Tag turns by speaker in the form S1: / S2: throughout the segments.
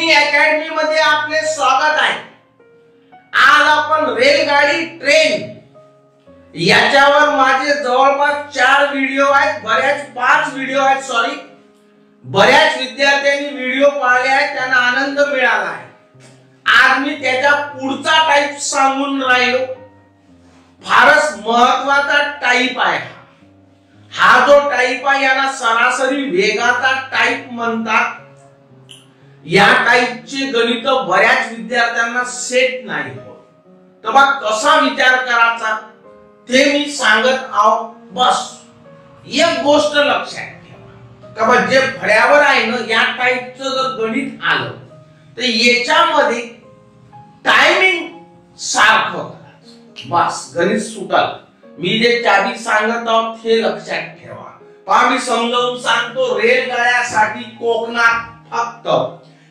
S1: Listening academy मध्ये आपले स्वागत आहे। आज आपण रेलगाडी ट्रेन याच्यावर माझे जवळपास 4 व्हिडिओ आहेत, बऱ्याच 5 व्हिडिओ आहेत सॉरी, बऱ्याच विद्यार्थ्यांनी व्हिडिओ पाहिले आहेत, त्यांना आनंद मिळाला आहे। आज मी त्याचा पुढचा टाइप सांगून राहिलो। फारच महत्त्वाचा टाइप आहे हा जो टाइप आहे याला सरासरी वेगाचा टाइप म्हणतात। या टाइपचे गणित बऱ्याच विद्यार्थ्यांना सेट नाही होत, तर मग कसा विचार करायचा ते मी सांगत आहो। बस एक गोष्ट लक्षात ठेवा का जे फळ्यावर आहे ना या टाइपचं जर गणित आलं तर याच्यामध्ये टायमिंग सारखं करायचं, बस गणित सुटल। मी जे चाबी सांगत आहोत हे लक्षात ठेवा। पहा मी समजावून सांगतो। रेलगाड्यासाठी कोकणात फक्त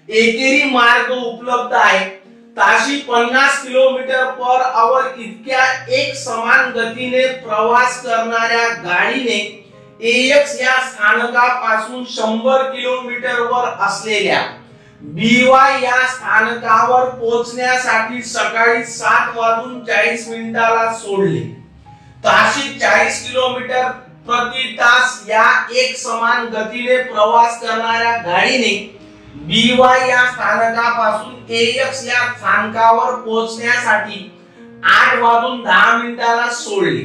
S1: एकेरी मार्ग उपलब्ध आहे। ताशी 50 किलोमीटर पर आवर इतक्या एक समान गतीने प्रवास करणाऱ्या गाडीने एएक्स या स्थानकापासून 100 किलोमीटर वर असलेल्या बीवाय या स्थानकावर पोहोचण्यासाठी सकाळी 7:40 सोडले। ताशी 40 किलोमीटर प्रति तास या एक समान गतीने प्रवास करणाऱ्या गाडीने बीवाय या स्थानकापासून एएक्स या स्थानकावर पोहोचण्यासाठी 8:10 सोडले।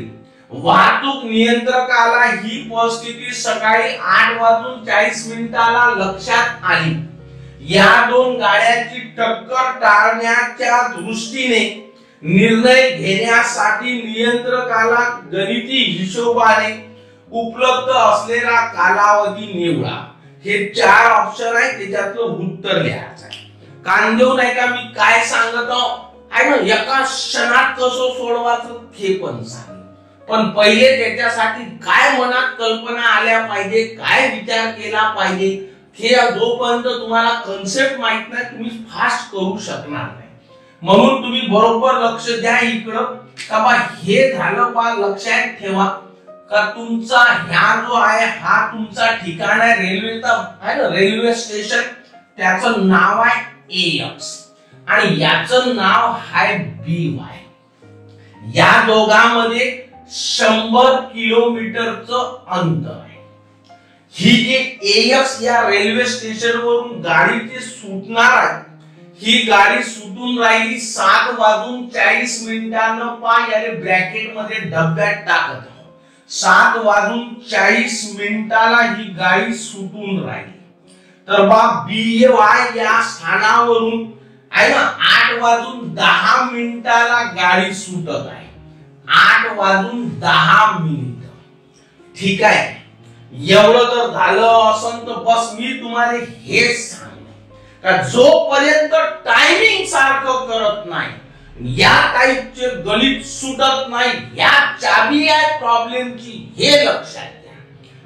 S1: वाहतूक नियंत्रकाला ही परिस्थिती सकाळी 8:40 लक्षात आली। या दोन गाड्यांची टक्कर टाळण्याच्या दृष्टीने निर्णय घेण्यासाठी नियंत्रकाला गणिती हिशोबाने उपलब्ध असलेला कालावधी निवडा। हे 4 ऑप्शन आहे, त्याच्यातलं उत्तर लिहायचं आहे। कान देऊ नाही का मी काय सांगत आहे ना, एका क्षणात कसं सोडवायचं हे पण सांग, पण पहिले त्याच्यासाठी काय मनात कल्पना आल्या पाहिजे, काय विचार केला पाहिजे हे जोपर्यंत तुम्हाला कन्सेप्ट माहित नाही तुम्ही फास्ट करू शकणार नाही। म्हणून तुम्ही बरोबर लक्ष द्या इकडं का बा हे झालं बा लक्षात ठेवा का तुमचा ह्या जो आहे हा तुमचा ठिकाण आहे रेल्वेचा आहे ना, रेल्वे स्टेशन, त्याचं नाव आहे एएक्स आणि याचं नाव आहे बीवाय। या दोघांमध्ये 100 किलोमीटरचं अंतर आहे। ही जी एएक्स या रेल्वे स्टेशन वरून गाडी जी सुटणार आहे ही गाडी सुटून राहिली 7:40 पा याने ब्रॅकेट मध्ये डब्यात टाकत 7:40 ही गाडी सुटून राहिली। तर बा बीवाय या स्थानावरून आहे ना 8:10 गाडी सुटत आहे। 8:10 ठीक आहे। एवढं जर झालं असं तर बस मी तुम्हाला हेच सांगतो का जोपर्यंत टायमिंग सारखं करत नाही या टाइपचे गणित सुटत नाही। या चाबी आहे प्रॉब्लेमची हे लक्षात घ्या।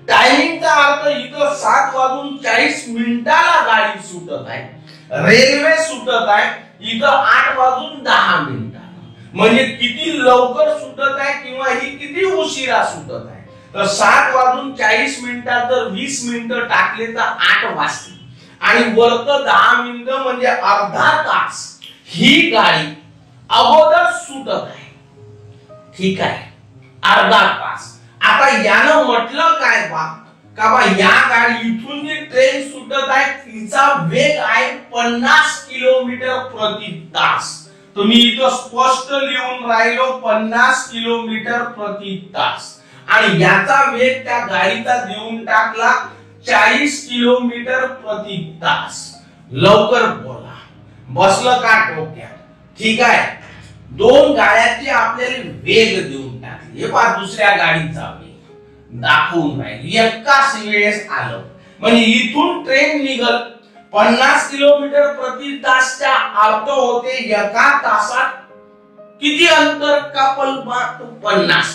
S1: टायमिंगचा अर्थ इथं 7:40 गाडी सुटत आहे, रेल्वे सुटत आहे इथं 8:10 म्हणजे किती लवकर सुटत आहे किंवा ही किती उशिरा सुटत आहे। तर 7:40 जर 20 मिनिटं टाकले तर 8 वाजतील आणि वरतं 10 मिनिटं म्हणजे अर्धा तास ही गाडी अगोदर सुटत आहे। ठीक आहे, अर्धा तास। आता यानं म्हटलं काय बा का बा या गाडी इथून जी ट्रेन सुटत आहे तिचा वेग आहे 50 किलोमीटर प्रति तास। तुम्ही इथं स्पष्ट लिहून राहिलो 50 किलोमीटर प्रति तास आणि याचा वेग त्या गाडीचा देऊन टाकला 40 किलोमीटर प्रति तास। लवकर बोला, बसलं का डोक्यात? ठीक आहे, दोन गाड्यांचे आपल्याला वेग देऊन टाकले। हे पहा दुसऱ्या गाडीचा वेग दाखवून राहील एकाच वेळेस आलं म्हणजे इथून ट्रेन निघल 50 किलोमीटर प्रति तासचा अर्थ होते एका तासात किती अंतर कापल 50।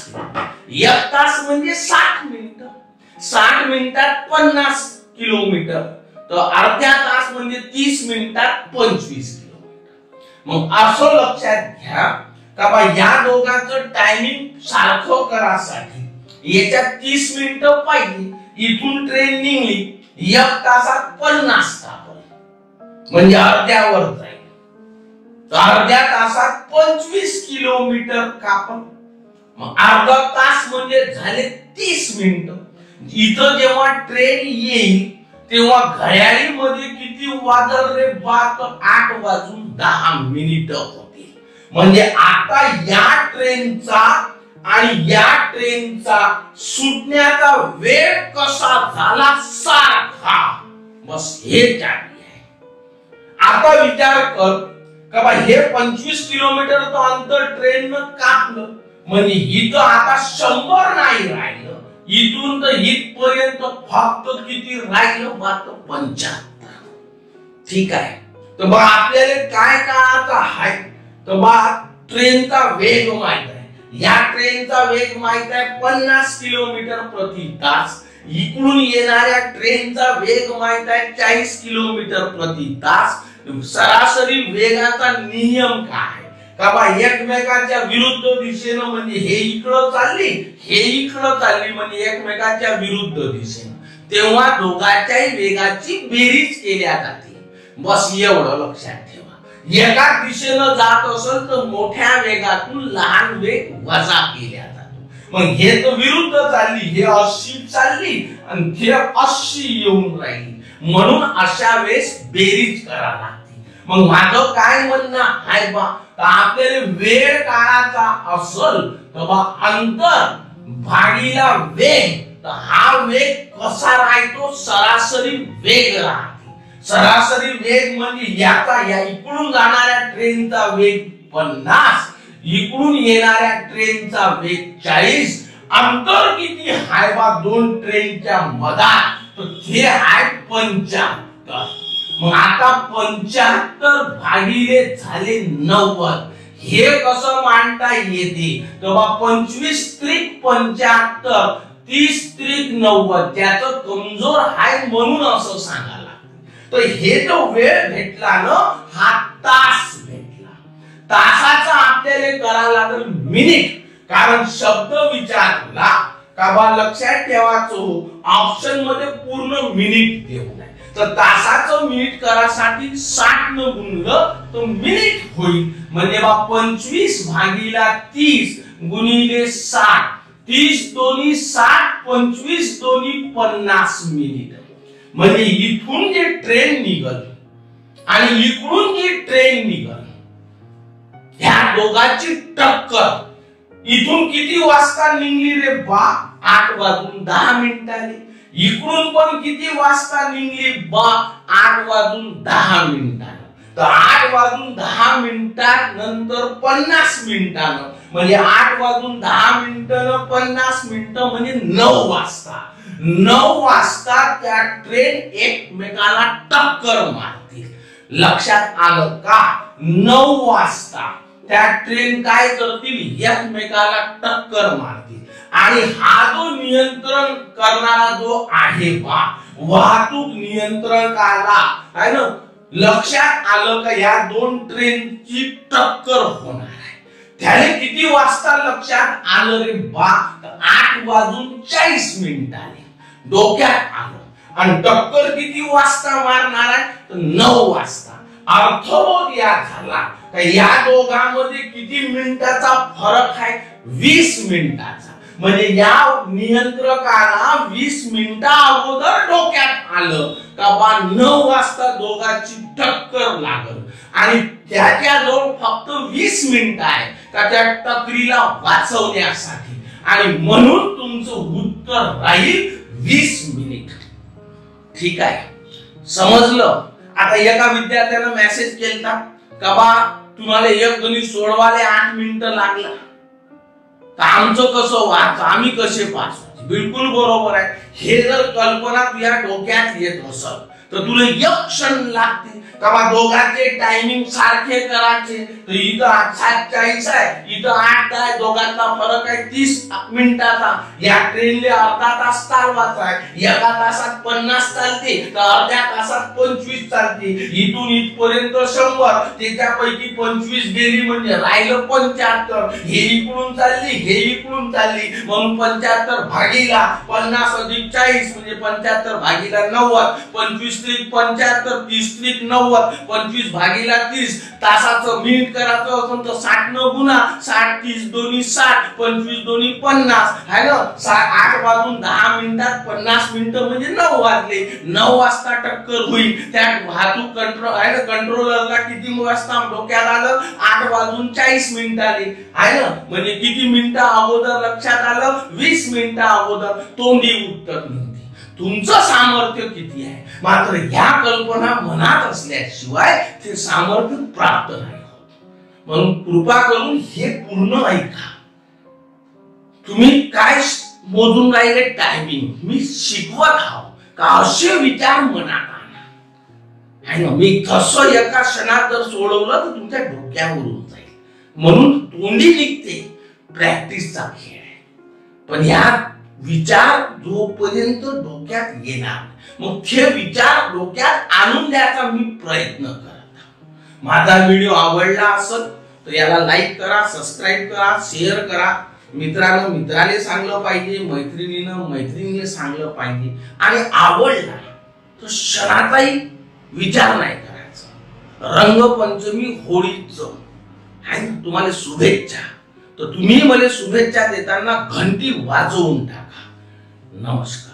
S1: एक तास म्हणजे 60 मिनिटं, 60 मिनिटात 50 किलोमीटर, तर अर्ध्या तास म्हणजे 30 मिनिटात 25 किलोमीटर। मग असं लक्षात घ्या का बा या दोघांचं टायमिंग सारखं करासाठी याच्यात 30 मिनिटं पाहिजे। इथून ट्रेन निघली 1 तासात 50 तास म्हणजे अर्ध्यावर जाईल. अर्ध्या तासात 25 किलोमीटर कापण. मग अर्धा तास म्हणजे झाले 30 मिनिटं. इथं जेव्हा ट्रेन येईल तेव्हा घड्याळीमध्ये किती वाजल रे बा? 8:10 होतील. म्हणजे आता या ट्रेनचा आणि या ट्रेनचा सुटण्याचा वेळ कसा झाला सारखा. बस हे चालली आहे. आता विचार कर का बा हे 25 किलोमीटर अंतर ट्रेननं कापलं म्हणजे इथं आता 100 नाही राहिलं. इथून तर इथपर्यंत फक्त किती राहिलं? फक्त 75. ठीक आहे. तर मग आपल्याला काय करायचं आहे? तर बा ट्रेनचा वेग माहित आहे. या ट्रेनचा वेग माहित आहे 50 किलोमीटर प्रति तास. इकडून येणाऱ्या ट्रेनचा वेग माहित आहे 40 किलोमीटर प्रति तास. सरासरी वेगाचा नियम काय? का बा एकमेकांच्या विरुद्ध दिशेनं म्हणजे हे इकडं चालली हे इकडं चालली म्हणजे एकमेकांच्या विरुद्ध दिशेनं, तेव्हा दोघांच्याही वेगाची बेरीज केल्या जाते. बस एवढं लक्षात ठेवा. एका दिशेनं जात असेल तर मोठ्या वेगातून लहान वेग वजा केल्या जातो. मग हे तर विरुद्ध चालली, हे 80 चालली आणि ते 80 येऊन राहिली. म्हणून अशा वेळेस बेरीज करा लागते. मग माझं काय म्हणणं आहे बा, आपल्याला वेळ काढायचा असेल तर बा अंतर भागीला वेग. तर हा वेग कसा राहतो? सरासरी वेग राहते. सरासरी वेग म्हणजे याचा या इकडून जाणाऱ्या ट्रेनचा वेग 50, इकडून येणाऱ्या ट्रेनचा वेग 40. अंतर किती आहे बा दोन ट्रेनच्या मधात? तर ते आहे 75. मग आता 75 भागिले झाले 90. हे कसं मांडता येते? तर बा 25 त्रिक 75, 30 त्रिक 90. त्याचं कमजोर आहे म्हणून असं सांगायला. तर हे जो वेळ भेटला ना हा तास भेटला. तासाचा आपल्याला करायला लागेल मिनिट. कारण शब्द विचारला का बा लक्षात ठेवायचं ऑप्शन मध्ये पूर्ण मिनिट देऊ नये. तर तासाचं मिनिट करासाठी 60 न गुणलं तर मिनिट होईल. म्हणजे बा 25 भागीला 30 गुणिले 60. 30 दोन्ही 60, 25 दोन्ही 50 मिनिट. म्हणजे इथून जे ट्रेन निघल आणि इकडून जी ट्रेन निघल ह्या दोघांची टक्कर इथून किती वाजता निघली रे बा? 8:10. इकडून पण किती वाजता निघली बा? 8:10. तर 8:10 नंतर 50 मिनिटानं म्हणजे 8:10 50 मिनिटं म्हणजे 9 वाजता. 9 वाजता त्या ट्रेन एकमेकाला टक्कर मारतील. लक्षात आलं का? 9 वाजता त्या ट्रेन काय करतील? एकमेकाला टक्कर मारतील. आणि हा जो नियंत्रण करणारा जो आहे बा वाहतूक नियंत्रकाला आहे ना, लक्षात आलं का या दोन ट्रेनची टक्कर होणार आहे. त्याने किती वाजता लक्षात आलं रे बा? 8:40 डोक्यात आलं. आणि टक्कर किती वाजता मारणार आहे? तर 9 वाजता. अर्थबोध या झाला का या दोघांमध्ये किती मिनिटाचा फरक आहे? 20 मिनिटाचा. म्हणजे या नियंत्रकाला 20 मिनिटा अगोदर डोक्यात आलं का बा 9 वाजता दोघांची टक्कर लागल. आणि त्याच्याजवळ फक्त 20 मिनिट आहे का त्या टक्करीला वाचवण्यासाठी. आणि म्हणून तुमचं उत्तर राहील 20 मिनिट. ठीक आहे, समजलं? आता एका विद्यार्थ्यानं मेसेज केलता का बा तुम्हाला एक गणित सोडवायला 8 मिनिटं लागला. तर आमचं कसं व्हायचं? आम्ही कसे पास व्हायचे? बिलकुल बरोबर आहे. हे जर कल्पना तुझ्या डोक्यात येत असेल तर तुला एक क्षण लागते का बा दोघांचे टायमिंग सारखे करायचे. तर इथं 7:40 आहे, इथं 8:10 आहे. दोघांचा फरक आहे 30 मिनिटाचा. या ट्रेनले अर्धा तास चालवायचा आहे. एका तासात 50 चालते तर अर्ध्या तासात 25 चालते. इथून इथपर्यंत 100. त्याच्यापैकी 25 गेली म्हणजे राहिलं 75. हे इकडून चालली हे इकडून चालली म्हणून 75 भागीला 50 अधिक 40 म्हणजे 75 भागीला 90. 25 25 त्रिक 75, 30 त्रिक 90, 25 भागीला 30 तासाचं मिनिट करायचं असेल तर 60 न गुणा, 60 30 दोन्ही 60, 25 दोन्ही 50 है ना. 8 वाजून 10 मिनिटात 50 मिनिटं म्हणजे 9 वाजले. 9 वाजता टक्कर होईल. त्यात वाहतूक कंट्रोलरला किती वाजता डोक्यात आलं, 8 वाजून 40 मिनिटाले आहे ना. म्हणजे किती मिनिटं अगोदर लक्षात आलं, 20 मिनिटं अगोदर तोंडी उत्तर निघते. तुमचं सामर्थ्य किती आहे, मात्र ह्या कल्पना मनात असल्याशिवाय ते सामर्थ्य प्राप्त नाही होत. म्हणून कृपा करून हे पूर्ण ऐका. तुम्ही काय मोजून राहिले टायमिंग, मी शिकवत आहो का असे विचार मनात आणा आहे ना. मी तसं एका क्षणात जर सोडवलं तर तुमच्या डोक्यावरून जाईल. म्हणून तोंडी निघते, प्रॅक्टिसचा खेळ आहे. पण या विचार जोपर्यंत डोक्यात येणार, मग ते विचार डोक्यात आणून द्यायचा मी प्रयत्न करत आहे. माझा व्हिडिओ आवडला असेल तर याला लाईक करा, सबस्क्राईब करा, शेअर करा. मित्रांनो मित्राने सांगलं पाहिजे, मैत्रिणीनं मैत्रिणीने सांगलं पाहिजे. आणि आवडला तर क्षणाचाही विचार नाही करायचा. रंगपंचमी होळीचं आहे ना, तुम्हाला शुभेच्छा. तर तुम्ही मला शुभेच्छा देताना घंटी वाजवून टाका. नमस्कार.